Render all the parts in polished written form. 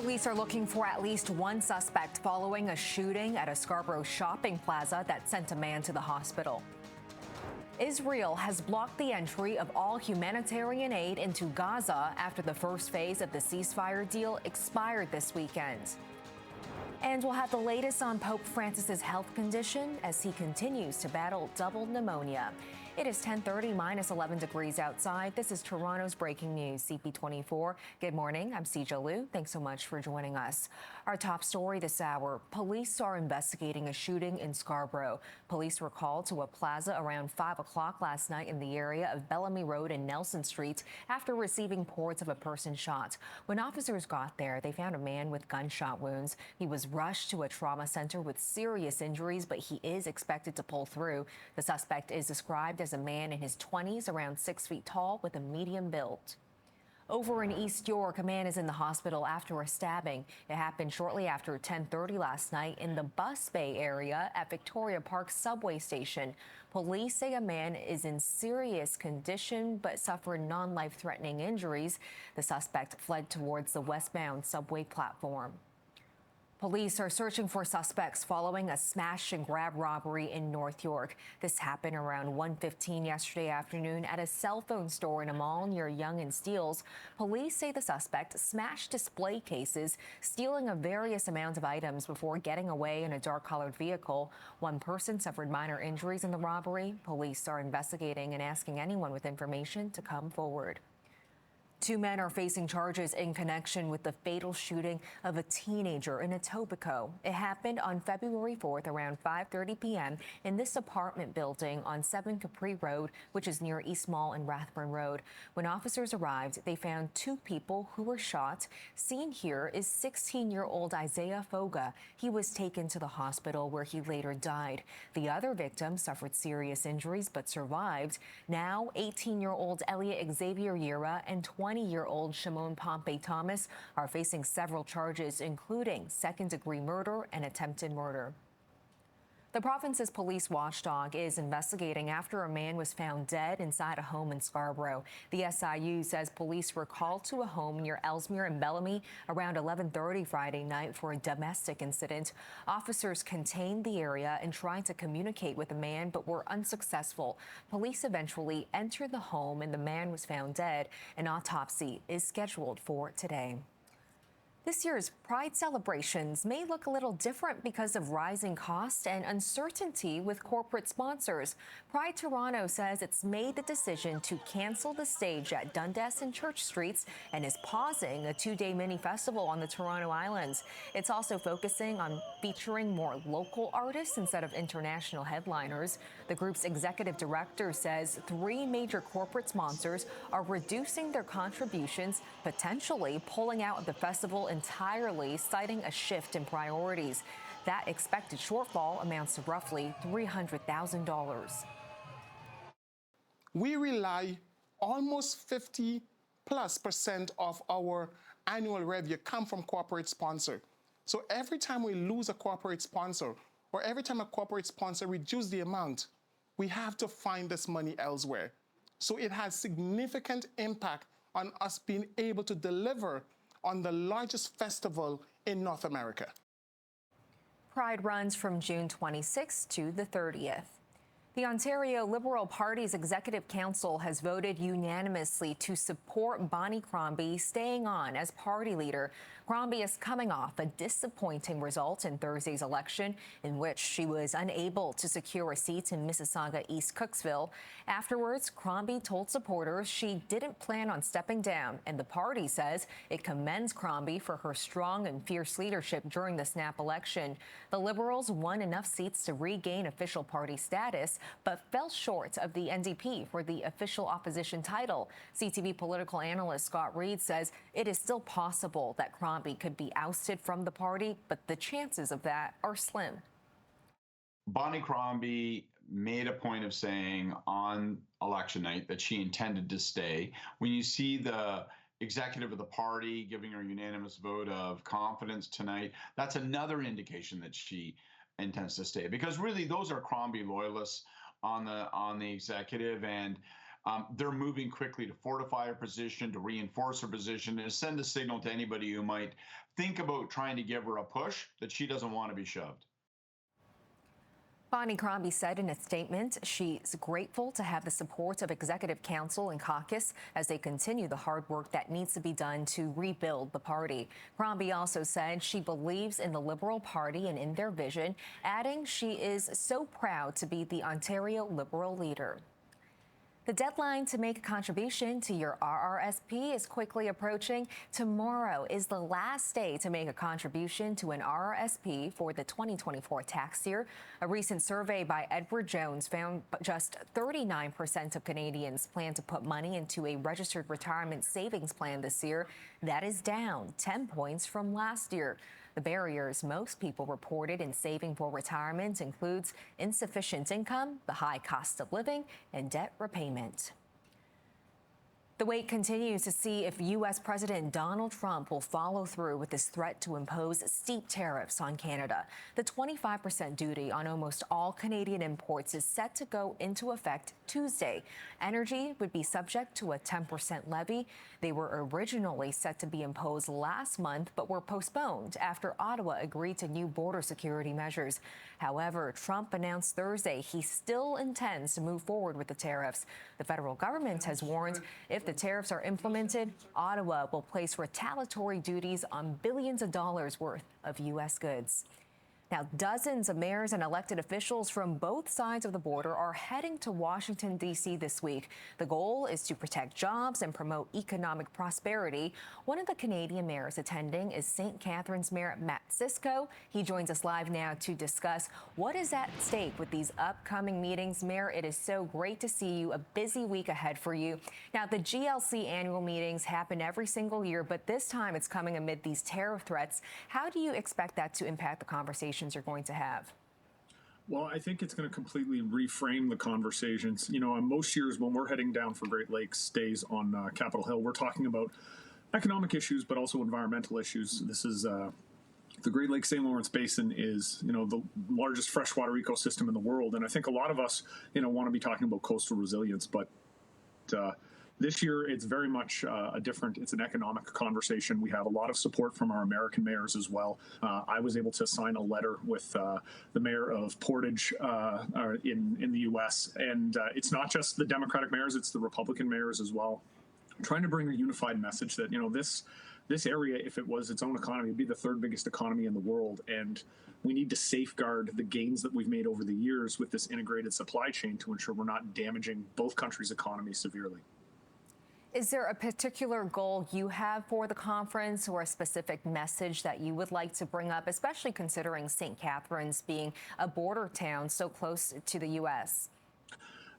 Police are looking for at least one suspect following a shooting at a Scarborough shopping plaza that sent a man to the hospital. Israel has blocked the entry of all humanitarian aid into Gaza after the first phase of the ceasefire deal expired this weekend. And we'll have the latest on Pope Francis's health condition as he continues to battle double pneumonia. It is 10:30, minus 11 degrees outside. This is Toronto's breaking news, CP24. Good morning. I'm Sija Liu. Thanks so much for joining us. Our top story this hour, police are investigating a shooting in Scarborough. Police were called to a plaza around 5 o'clock last night in the area of Bellamy Road and Nelson Street after receiving reports of a person shot. When officers got there, they found a man with gunshot wounds. He was rushed to a trauma center with serious injuries, but he is expected to pull through. The suspect is described as a man in his 20s, around 6 feet tall, with a medium build. Over in East York, a man is in the hospital after a stabbing. It happened shortly after 10:30 last night in the Bus Bay area at Victoria Park subway station. Police say a man is in serious condition but suffered non-life-threatening injuries. The suspect fled towards the westbound subway platform. Police are searching for suspects following a smash and grab robbery in North York. This happened around 1:15 yesterday afternoon at a cell phone store in a mall near Yonge and Steeles. Police say the suspect smashed display cases, stealing a various amount of items before getting away in a dark-colored vehicle. One person suffered minor injuries in the robbery. Police are investigating and asking anyone with information to come forward. Two men are facing charges in connection with the fatal shooting of a teenager in Etobicoke. It happened on February 4th around 5:30 p.m. in this apartment building on 7 Capri Road, which is near East Mall and Rathburn Road. When officers arrived, they found two people who were shot. Seen here is 16-year-old Isaiah Foga. He was taken to the hospital where he later died. The other victim suffered serious injuries but survived. Now, 18-year-old Elliot Xavier Yera and 20-year-old Shimon Pompey Thomas are facing several charges, including second-degree murder and attempted murder. The province's police watchdog is investigating after a man was found dead inside a home in Scarborough. The SIU says police were called to a home near Ellesmere and Bellamy around 11:30 Friday night for a domestic incident. Officers contained the area and tried to communicate with the man, but were unsuccessful. Police eventually entered the home and the man was found dead. An autopsy is scheduled for today. This year's Pride celebrations may look a little different because of rising costs and uncertainty with corporate sponsors. Pride Toronto says it's made the decision to cancel the stage at Dundas and Church Streets and is pausing a 2-day mini festival on the Toronto Islands. It's also focusing on featuring more local artists instead of international headliners. The group's executive director says 3 major corporate sponsors are reducing their contributions, potentially pulling out of the festival entirely, citing a shift in priorities. That expected shortfall amounts to roughly $300,000. We rely almost 50+% of our annual revenue come from corporate sponsor. So every time we lose a corporate sponsor, or every time a corporate sponsor reduces the amount, we have to find this money elsewhere. So it has significant impact on us being able to deliver on the largest festival in North America. Pride runs from June 26th to the 30th. The Ontario Liberal Party's Executive Council has voted unanimously to support Bonnie Crombie staying on as party leader. Crombie is coming off a disappointing result in Thursday's election, in which she was unable to secure a seat in Mississauga East Cooksville. Afterwards, Crombie told supporters she didn't plan on stepping down, and the party says it commends Crombie for her strong and fierce leadership during the snap election. The Liberals won enough seats to regain official party status, but fell short of the NDP for the official opposition title. CTV political analyst Scott Reed says it is still possible that Crombie could be ousted from the party, but the chances of that are slim. Bonnie Crombie made a point of saying on election night that she intended to stay. When you see the executive of the party giving her a unanimous vote of confidence tonight, that's another indication that she intends to stay, because really those are Crombie loyalists on the executive, and they're moving quickly to fortify her position, to reinforce her position, and send a signal to anybody who might think about trying to give her a push that she doesn't want to be shoved. Bonnie Crombie said in a statement she's grateful to have the support of Executive Council and caucus as they continue the hard work that needs to be done to rebuild the party. Crombie also said she believes in the Liberal Party and in their vision, adding she is so proud to be the Ontario Liberal leader. The deadline to make a contribution to your RRSP is quickly approaching. Tomorrow is the last day to make a contribution to an RRSP for the 2024 tax year. A recent survey by Edward Jones found just 39% of Canadians plan to put money into a registered retirement savings plan this year. That is down 10 points from last year. The barriers most people reported in saving for retirement includes insufficient income, the high cost of living, and debt repayment. The wait continues to see if U.S. President Donald Trump will follow through with his threat to impose steep tariffs on Canada. The 25% duty on almost all Canadian imports is set to go into effect Tuesday. Energy would be subject to a 10% levy. They were originally set to be imposed last month, but were postponed after Ottawa agreed to new border security measures. However, Trump announced Thursday he still intends to move forward with the tariffs. The federal government has warned if the tariffs are implemented, Ottawa will place retaliatory duties on billions of dollars worth of U.S. goods. Now, dozens of mayors and elected officials from both sides of the border are heading to Washington, D.C. this week. The goal is to protect jobs and promote economic prosperity. One of the Canadian mayors attending is St. Catharines Mayor Matt Cisco. He joins us live now to discuss what is at stake with these upcoming meetings. Mayor, it is so great to see you. A busy week ahead for you. Now, the GLC annual meetings happen every single year, but this time it's coming amid these tariff threats. How do you expect that to impact the conversation you're going to have? Well, I think it's going to completely reframe the conversations. You know, on most years when we're heading down for Great Lakes days on Capitol Hill, we're talking about economic issues, but also environmental issues. This is the Great Lakes St. Lawrence Basin is, you know, the largest freshwater ecosystem in the world. And I think a lot of us, you know, want to be talking about coastal resilience, but this year, it's very much it's an economic conversation. We have a lot of support from our American mayors as well. I was able to sign a letter with the mayor of Portage in the U.S. And it's not just the Democratic mayors, it's the Republican mayors as well. I'm trying to bring a unified message that, you know, this area, if it was its own economy, would be the third biggest economy in the world. And we need to safeguard the gains that we've made over the years with this integrated supply chain to ensure we're not damaging both countries' economies severely. Is there a particular goal you have for the conference or a specific message that you would like to bring up, especially considering St. Catharines being a border town so close to the U.S.?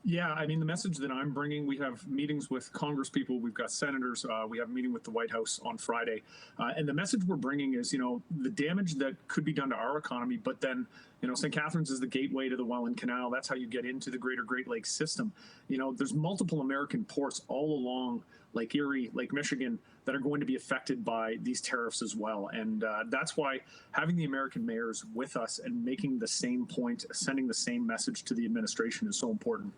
Yeah, I mean, the message that I'm bringing, we have meetings with Congress people, we've got senators, we have a meeting with the White House on Friday. And the message we're bringing is, you know, the damage that could be done to our economy, but then, you know, St. Catharines is the gateway to the Welland Canal. That's how you get into the greater Great Lakes system. You know, there's multiple American ports all along Lake Erie, Lake Michigan, that are going to be affected by these tariffs as well. And that's why having the American mayors with us and making the same point, sending the same message to the administration is so important.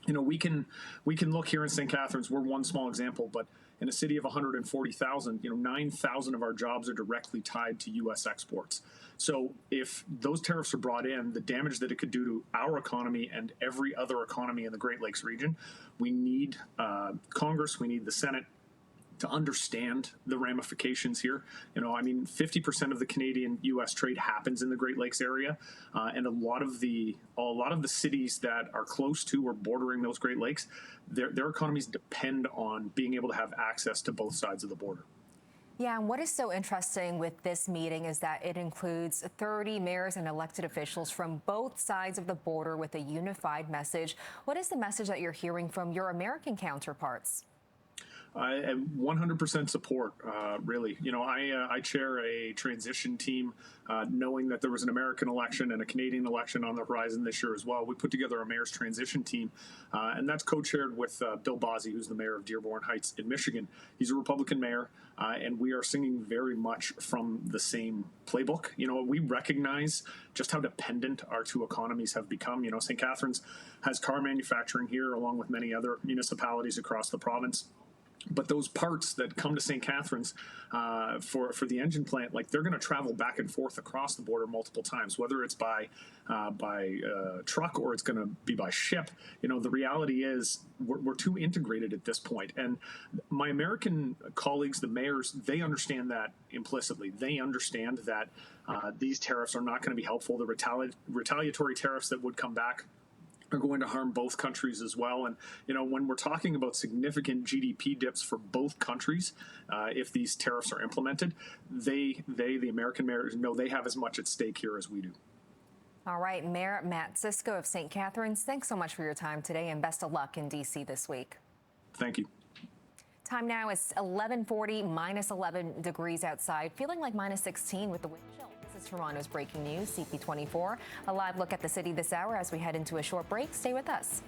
You know, we can look here in St. Catharines, we're one small example, but in a city of 140,000, you know, 9,000 of our jobs are directly tied to U.S. exports. So if those tariffs are brought in, the damage that it could do to our economy and every other economy in the Great Lakes region, we need Congress, we need the Senate to understand the ramifications here. You know, I mean, 50% of the Canadian-U.S. trade happens in the Great Lakes area, and a lot of the cities that are close to or bordering those Great Lakes, their economies depend on being able to have access to both sides of the border. Yeah, and what is so interesting with this meeting is that it includes 30 mayors and elected officials from both sides of the border with a unified message. What is the message that you're hearing from your American counterparts? I 100% support, really. You know, I chair a transition team, knowing that there was an American election and a Canadian election on the horizon this year as well. We put together a mayor's transition team, and that's co-chaired with Bill Bozzi, who's the mayor of Dearborn Heights in Michigan. He's a Republican mayor, and we are singing very much from the same playbook. You know, we recognize just how dependent our two economies have become. You know, St. Catharines has car manufacturing here, along with many other municipalities across the province. But those parts that come to St. Catharines for the engine plant, like, they're going to travel back and forth across the border multiple times, whether it's by truck or it's going to be by ship. You know, the reality is we're too integrated at this point. And my American colleagues, the mayors, they understand that implicitly. They understand that these tariffs are not going to be helpful. The retaliatory tariffs that would come back are going to harm both countries as well. And, you know, when we're talking about significant GDP dips for both countries, if these tariffs are implemented, the American mayors know they have as much at stake here as we do. All right, Mayor Matt Cisco of St. Catharines, thanks so much for your time today, and best of luck in D.C. this week. Thank you. Time now is 11:40, minus 11 degrees outside, feeling like minus 16 with the wind chill. This is Toronto's breaking news, CP24. A live look at the city this hour as we head into a short break. Stay with us.